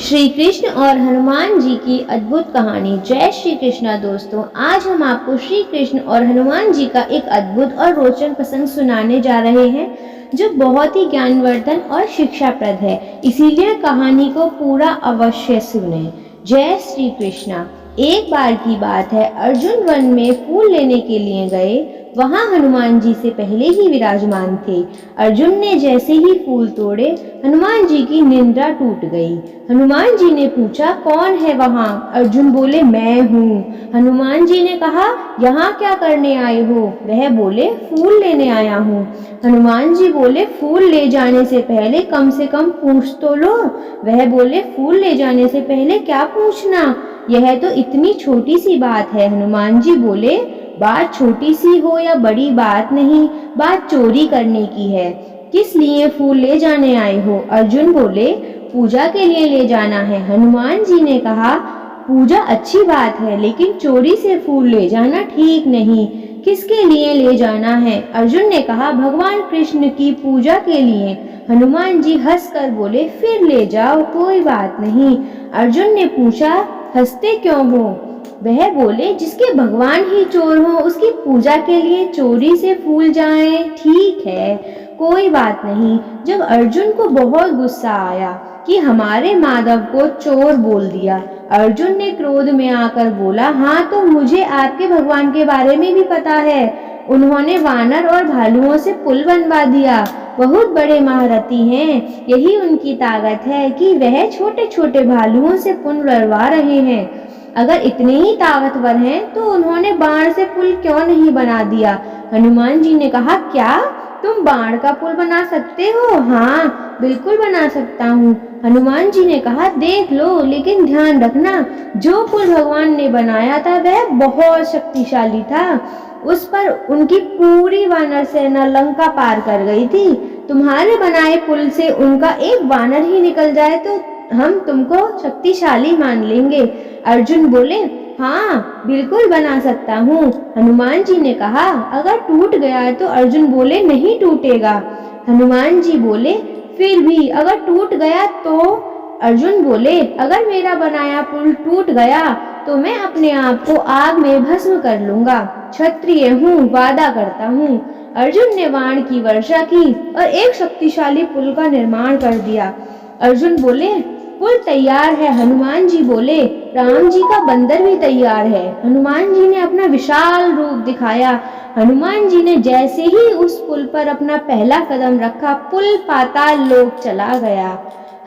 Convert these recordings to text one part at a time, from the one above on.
श्री कृष्ण और हनुमान जी की अद्भुत कहानी। जय श्री कृष्णा दोस्तों, आज हम आपको श्री कृष्ण और हनुमान जी का एक अद्भुत और रोचक प्रसंग सुनाने जा रहे हैं जो बहुत ही ज्ञानवर्धन और शिक्षाप्रद है, इसीलिए कहानी को पूरा अवश्य सुने। जय श्री कृष्णा। एक बार की बात है, अर्जुन वन में फूल लेने के लिए गए। वहां हनुमान जी से पहले ही विराजमान थे। अर्जुन ने जैसे ही फूल तोड़े, हनुमान जी की निंद्रा टूट गई। हनुमान जी ने पूछा, कौन है वहां? अर्जुन बोले, मैं हूँ। हनुमान जी ने कहा, यहाँ क्या करने आए हो? वह बोले, फूल लेने आया हूँ। हनुमान जी बोले, फूल ले जाने से पहले कम से कम पूछ तो लो। वह बोले, फूल ले जाने से पहले क्या पूछना, यह तो इतनी छोटी सी बात है। हनुमान जी बोले, बात छोटी सी हो या बड़ी बात नहीं, बात चोरी करने की है। किस लिए फूल ले जाने आए हो? अर्जुन बोले, पूजा के लिए ले जाना है। हनुमान जी ने कहा, पूजा अच्छी बात है, लेकिन चोरी से फूल ले जाना ठीक नहीं। किसके लिए ले जाना है? अर्जुन ने कहा, भगवान कृष्ण की पूजा के लिए। हनुमान जी हंसकर बोले, फिर ले जाओ, कोई बात नहीं। अर्जुन ने पूछा, हंसते क्यों हो? वह बोले, जिसके भगवान ही चोर हो, उसकी पूजा के लिए चोरी से फूल जाएं, ठीक है, कोई बात नहीं। जब अर्जुन को बहुत गुस्सा आया कि हमारे माधव को चोर बोल दिया, अर्जुन ने क्रोध में आकर बोला, हाँ तो मुझे आपके भगवान के बारे में भी पता है। उन्होंने वानर और भालुओं से पुल बनवा दिया। बहुत बड़े महारथी हैं। यही उनकी ताकत है कि वह छोटे छोटे भालुओं से पुल बनवा रहे हैं। अगर इतने ही ताकतवर हैं तो उन्होंने बाण से पुल क्यों नहीं बना दिया? हनुमान जी ने कहा, क्या तुम बाण का पुल बना सकते हो? हाँ, बिल्कुल बना सकता हूँ। हनुमान जी ने कहा, देख लो, लेकिन ध्यान रखना, जो पुल भगवान ने बनाया था वह बहुत शक्तिशाली था। उस पर उनकी पूरी वानर सेना लंका पार कर गई थी। तुम्हारे बनाए पुल से उनका एक वानर ही निकल जाए तो हम तुमको शक्तिशाली मान लेंगे। अर्जुन बोले, हाँ बिल्कुल बना सकता हूँ। हनुमान जी ने कहा, अगर टूट गया तो? अर्जुन बोले, नहीं टूटेगा। हनुमान जी बोले, फिर भी अगर टूट गया तो? अर्जुन बोले, अगर मेरा बनाया पुल टूट गया तो मैं अपने आप को आग में भस्म कर लूंगा। क्षत्रिय हूँ, वादा करता हूँ। अर्जुन ने बाण की वर्षा की और एक शक्तिशाली पुल का निर्माण कर दिया। अर्जुन बोले, पुल तैयार है। हनुमान जी बोले, राम जी का बंदर भी तैयार है। हनुमान जी ने अपना विशाल रूप दिखाया। हनुमान जी ने जैसे ही उस पुल पर अपना पहला कदम रखा, पुल पाताल लोक चला गया।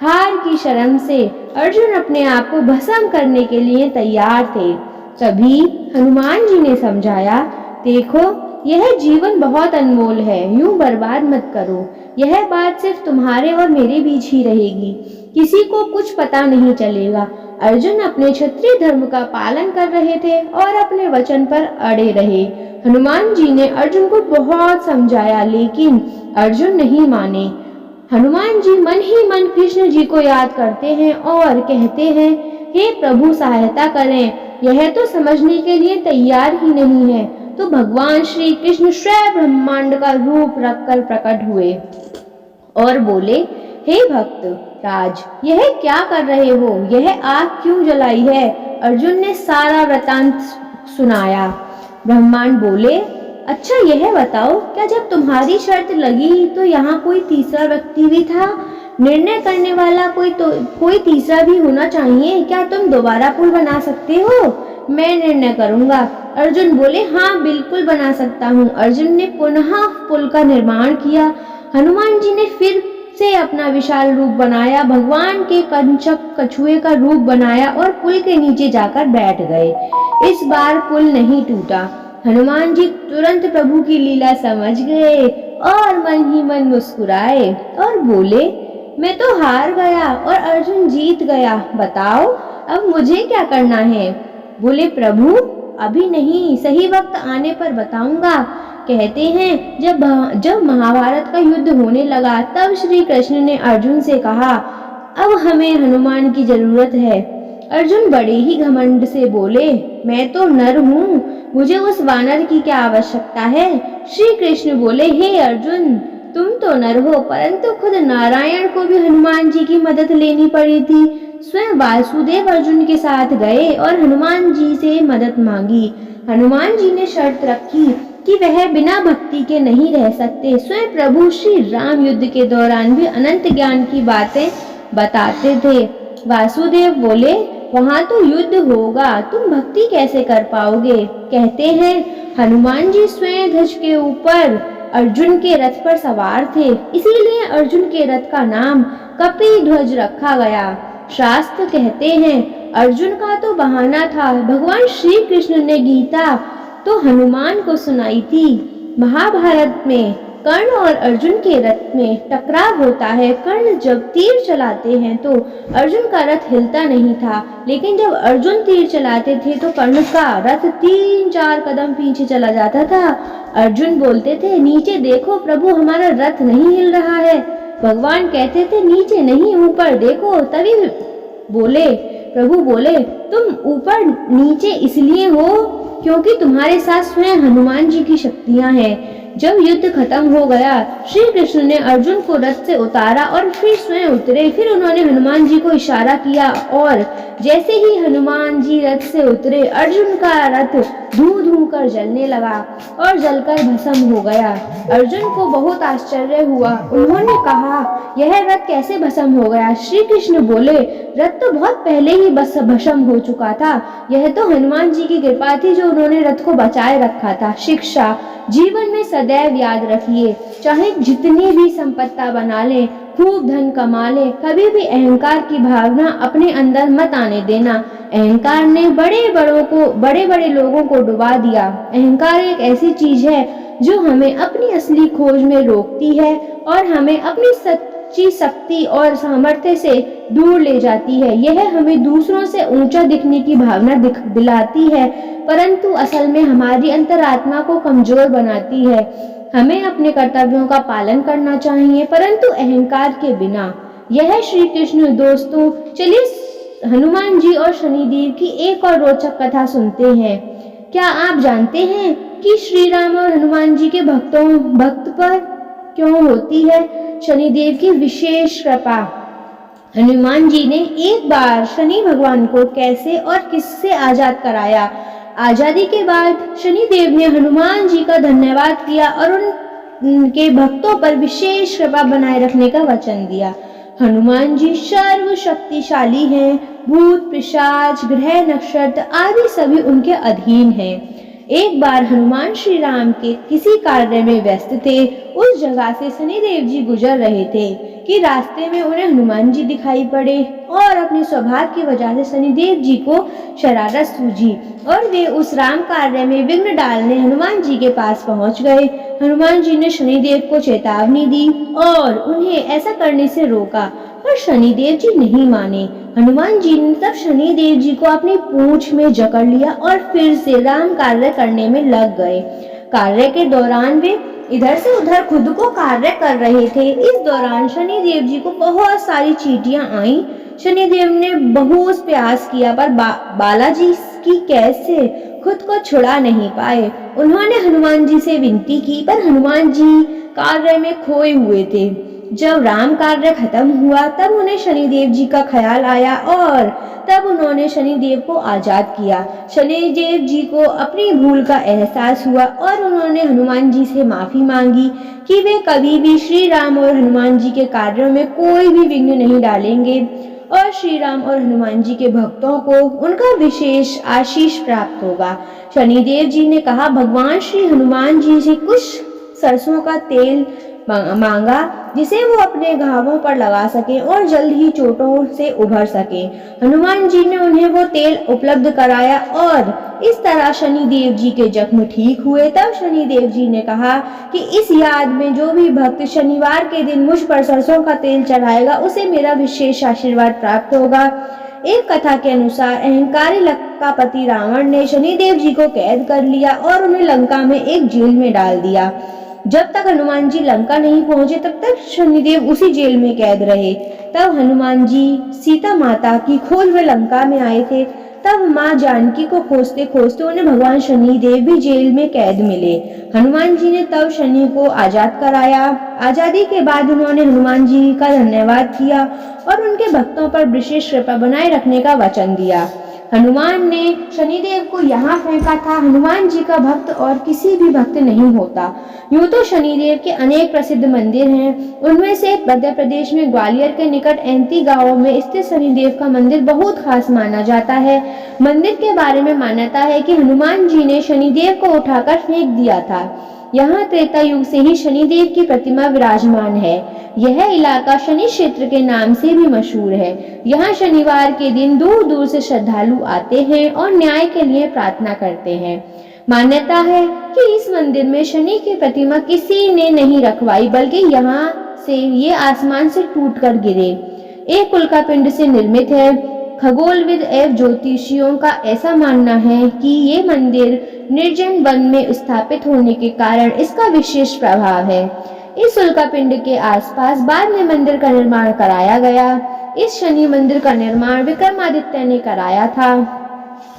हार की शर्म से अर्जुन अपने आप को भस्म करने के लिए तैयार थे। तभी हनुमान जी ने समझाया, देखो, यह जीवन बहुत अनमोल है, यूं बर्बाद मत करो। यह बात सिर्फ तुम्हारे और मेरे बीच ही रहेगी, किसी को कुछ पता नहीं चलेगा। अर्जुन अपने क्षत्रिय धर्म का पालन कर रहे थे और अपने वचन पर अड़े रहे। हनुमान जी ने अर्जुन को बहुत समझाया, लेकिन अर्जुन नहीं माने। हनुमान जी मन ही मन कृष्ण जी को याद करते हैं और कहते हैं, हे प्रभु सहायता करें। यह तो समझने के लिए तैयार ही नहीं है। तो भगवान श्री कृष्ण स्वयं ब्रह्मांड का रूप रखकर प्रकट हुए और बोले, हे भक्त राज, यह क्या कर रहे हो? यह आग क्यों जलाई है? अर्जुन ने सारा वृतांत सुनाया। ब्रह्मांड बोले, अच्छा यह बताओ, क्या जब तुम्हारी शर्त लगी तो यहाँ कोई तीसरा व्यक्ति भी था? निर्णय करने वाला कोई तीसरा भी होना चाहिए। क्या तुम दोबारा पुल बना सकते हो? मैं निर्णय करूंगा। अर्जुन बोले, हाँ बिल्कुल बना सकता हूँ। अर्जुन ने पुनः पुल का निर्माण किया। हनुमान जी ने फिर से अपना विशाल रूप बनाया, भगवान के कंचक कछुए का रूप बनाया और पुल के नीचे जाकर बैठ गए। इस बार पुल नहीं टूटा। हनुमान जी तुरंत प्रभु की लीला समझ गए और मन ही मन मुस्कुराए और बोले, मैं तो हार गया और अर्जुन जीत गया। बताओ अब मुझे क्या करना है? बोले, प्रभु अभी नहीं, सही वक्त आने पर बताऊंगा। कहते हैं जब महाभारत का युद्ध होने लगा तब श्री कृष्ण ने अर्जुन से कहा, अब हमें हनुमान की जरूरत है। अर्जुन बड़े ही घमंड से बोले, मैं तो नर हूँ, मुझे उस वानर की क्या आवश्यकता है? श्री कृष्ण बोले, हे अर्जुन, तुम तो नर हो, परंतु खुद नारायण को भी हनुमान जी की मदद लेनी पड़ी थी। स्वयं वासुदेव अर्जुन के साथ गए और हनुमान जी से मदद मांगी। हनुमान जी ने शर्त रखी कि वह बिना भक्ति के नहीं रह सकते। स्वयं प्रभु श्री राम युद्ध के दौरान भी अनंत ज्ञान की बातें बताते थे। वासुदेव बोले, वहां तो युद्ध होगा, तुम भक्ति कैसे कर पाओगे? कहते हैं हनुमान जी स्वयं ध्वज के ऊपर अर्जुन के रथ पर सवार थे, इसीलिए अर्जुन के रथ का नाम कपि ध्वज रखा गया। शास्त्र कहते हैं अर्जुन का तो बहाना था, भगवान श्री कृष्ण ने गीता तो हनुमान को सुनाई थी। महाभारत में कर्ण और अर्जुन के रथ में टकराव होता है। कर्ण जब तीर चलाते हैं तो अर्जुन का रथ हिलता नहीं था, लेकिन जब अर्जुन तीर चलाते थे तो कर्ण का रथ 3-4 कदम पीछे चला जाता था। अर्जुन बोलते थे, नीचे देखो प्रभु, हमारा रथ नहीं हिल रहा है। भगवान कहते थे, नीचे नहीं ऊपर देखो। तभी प्रभु बोले, तुम ऊपर नीचे इसलिए हो क्योंकि तुम्हारे साथ स्वयं हनुमान जी की शक्तियां हैं। जब युद्ध खत्म हो गया, श्री कृष्ण ने अर्जुन को रथ से उतारा और फिर स्वयं उतरे। फिर उन्होंने हनुमान जी को इशारा किया और जैसे ही हनुमान जी रथ से उतरे, अर्जुन का रथ धू धू कर जलने लगा और जलकर भस्म हो गया। अर्जुन को बहुत आश्चर्य हुआ। उन्होंने कहा, यह रथ कैसे भस्म हो गया? श्री कृष्ण बोले, रथ तो बहुत पहले ही भस्म हो चुका था। यह तो हनुमान जी की कृपा थी जो उन्होंने रथ को बचाए रखा था। शिक्षा, जीवन में सदैव याद रखिए, चाहे जितनी भी संपत्ति बना ले, खूब धन कमा ले, कभी भी अहंकार की भावना अपने अंदर मत आने देना। अहंकार ने बड़े बड़े लोगों को डुबा दिया। अहंकार एक ऐसी चीज है जो हमें अपनी असली खोज में रोकती है और हमें अपनी सच्ची शक्ति और सामर्थ्य से दूर ले जाती है। यह हमें दूसरों से ऊंचा दिखने की भावना दिलाती है, परंतु असल में हमारी अंतरात्मा को कमजोर बनाती है। हमें अपने कर्तव्यों का पालन करना चाहिए, परंतु अहंकार के बिना। यह श्री कृष्ण दोस्तों, चलिए हनुमान जी और शनिदेव की एक और रोचक कथा सुनते हैं। क्या आप जानते हैं कि श्री राम और हनुमान जी के भक्त पर क्यों होती है शनिदेव की विशेष कृपा? हनुमान जी ने एक बार शनि भगवान को कैसे और किससे आजाद कराया। आजादी के बाद शनिदेव ने हनुमान जी का धन्यवाद किया और उनके भक्तों पर विशेष कृपा बनाए रखने का वचन दिया। हनुमान जी सर्वशक्तिशाली हैं। भूत, पिशाच, ग्रह, नक्षत्र आदि सभी उनके अधीन हैं। एक बार हनुमान श्री राम के किसी कार्य में व्यस्त थे। उस जगह से शनिदेव जी गुजर रहे थे कि रास्ते में उन्हें हनुमान जी दिखाई पड़े और अपने स्वभाव की वजह से शनिदेव जी को शरारत सूझी और वे उस राम कार्य में विघ्न डालने हनुमान जी के पास पहुंच गए। हनुमान जी ने शनिदेव को चेतावनी दी और उन्हें ऐसा करने से रोका, पर शनिदेव जी नहीं माने। हनुमान जी ने तब शनिदेव जी को अपनी पूंछ में जकड़ लिया और फिर से राम कार्य करने में लग गए। कार्य के दौरान वे इधर से उधर खुद को कार्य कर रहे थे। इस दौरान शनिदेव जी को बहुत सारी चींटियां आईं। शनिदेव ने बहुत प्रयास किया पर बालाजी की कैद से खुद को छुड़ा नहीं पाए। उन्होंने हनुमान जी से विनती की, पर हनुमान जी कार्य में खोए हुए थे। जब राम कार्य खत्म हुआ तब उन्हें शनिदेव जी का ख्याल आया और तब उन्होंने शनिदेव को आजाद किया। शनिदेव जी को अपनी भूल का एहसास हुआ और उन्होंने हनुमान जी से माफी मांगी कि वे कभी भी श्री राम और हनुमान जी के कार्यों में कोई भी विघ्न नहीं डालेंगे और श्री राम और हनुमान जी के भक्तों को उनका विशेष आशीष प्राप्त होगा। शनिदेव जी ने कहा, भगवान श्री हनुमान जी से कुछ सरसों का तेल मांगा जिसे वो अपने घावों पर लगा सके और जल्द ही चोटों से उभर सके। हनुमान जी ने उन्हें वो तेल उपलब्ध कराया और इस तरह शनिदेव जी के जख्म ठीक हुए। तब शनिदेव जी ने कहा कि इस याद में जो भी भक्त शनिवार के दिन मुझ पर सरसों का तेल चढ़ाएगा उसे मेरा विशेष आशीर्वाद प्राप्त होगा। एक कथा के अनुसार अहंकारी लंकापति रावण ने शनिदेव जी को कैद कर लिया और उन्हें लंका में एक जेल में डाल दिया। जब तक हनुमान जी लंका नहीं पहुंचे तब तक शनिदेव उसी जेल में कैद रहे। तब हनुमान जी सीता माता की खोज में लंका में आए थे। तब माँ जानकी को खोजते खोजते उन्हें भगवान शनिदेव भी जेल में कैद मिले। हनुमान जी ने तब शनि को आजाद कराया। आजादी के बाद उन्होंने हनुमान जी का धन्यवाद किया और उनके भक्तों पर विशेष कृपा बनाए रखने का वचन दिया। हनुमान ने शनिदेव को यहाँ फेंका था। हनुमान जी का भक्त और किसी भी भक्त नहीं होता। यूं तो शनिदेव के अनेक प्रसिद्ध मंदिर हैं। उनमें से मध्य प्रदेश में ग्वालियर के निकट ऐंती गांव में स्थित शनिदेव का मंदिर बहुत खास माना जाता है। मंदिर के बारे में मान्यता है कि हनुमान जी ने शनिदेव को उठाकर फेंक दिया था। यहाँ त्रेता युग से ही शनिदेव की प्रतिमा विराजमान है। यह इलाका शनि क्षेत्र के नाम से भी मशहूर है। यहाँ शनिवार के दिन दूर दूर से श्रद्धालु आते हैं और न्याय के लिए प्रार्थना करते हैं। मान्यता है कि इस मंदिर में शनि की प्रतिमा किसी ने नहीं रखवाई, बल्कि यहाँ से ये आसमान से टूटकर गिरे। एक उल्का पिंड से निर्मित है। खगोलविद एवं ज्योतिषियों का ऐसा मानना है कि ये मंदिर निर्जन वन में स्थापित होने के कारण इसका विशेष प्रभाव है। इस उल्का पिंड के आसपास बाद में मंदिर का निर्माण कराया गया। इस शनि मंदिर का निर्माण विक्रमादित्य ने कराया था।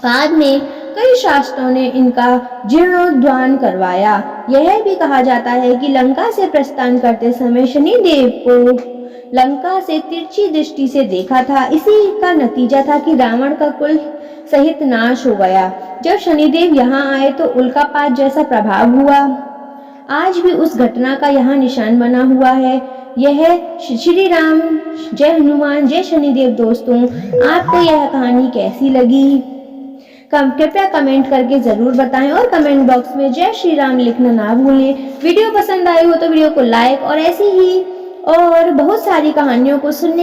बाद में कई शासकों ने इनका जीर्णोद्धार करवाया। यह भी कहा जाता है कि लंका से प्रस्थान करते समय शनिदेव को लंका से तिरछी दृष्टि से देखा था। इसी का नतीजा था कि रावण का कुल सहित नाश हो गया। जब शनिदेव यहाँ आए तो उल्कापात जैसा प्रभाव हुआ। आज भी उस घटना का यहाँ निशान बना हुआ है। यह श्री राम, जय हनुमान, जय शनिदेव। दोस्तों, आपको यह कहानी कैसी लगी कृपया कमेंट करके जरूर बताएं और कमेंट बॉक्स में जय श्री राम लिखना ना भूलें। वीडियो पसंद आई हो तो वीडियो को लाइक और ऐसी ही और बहुत सारी कहानियों को सुनने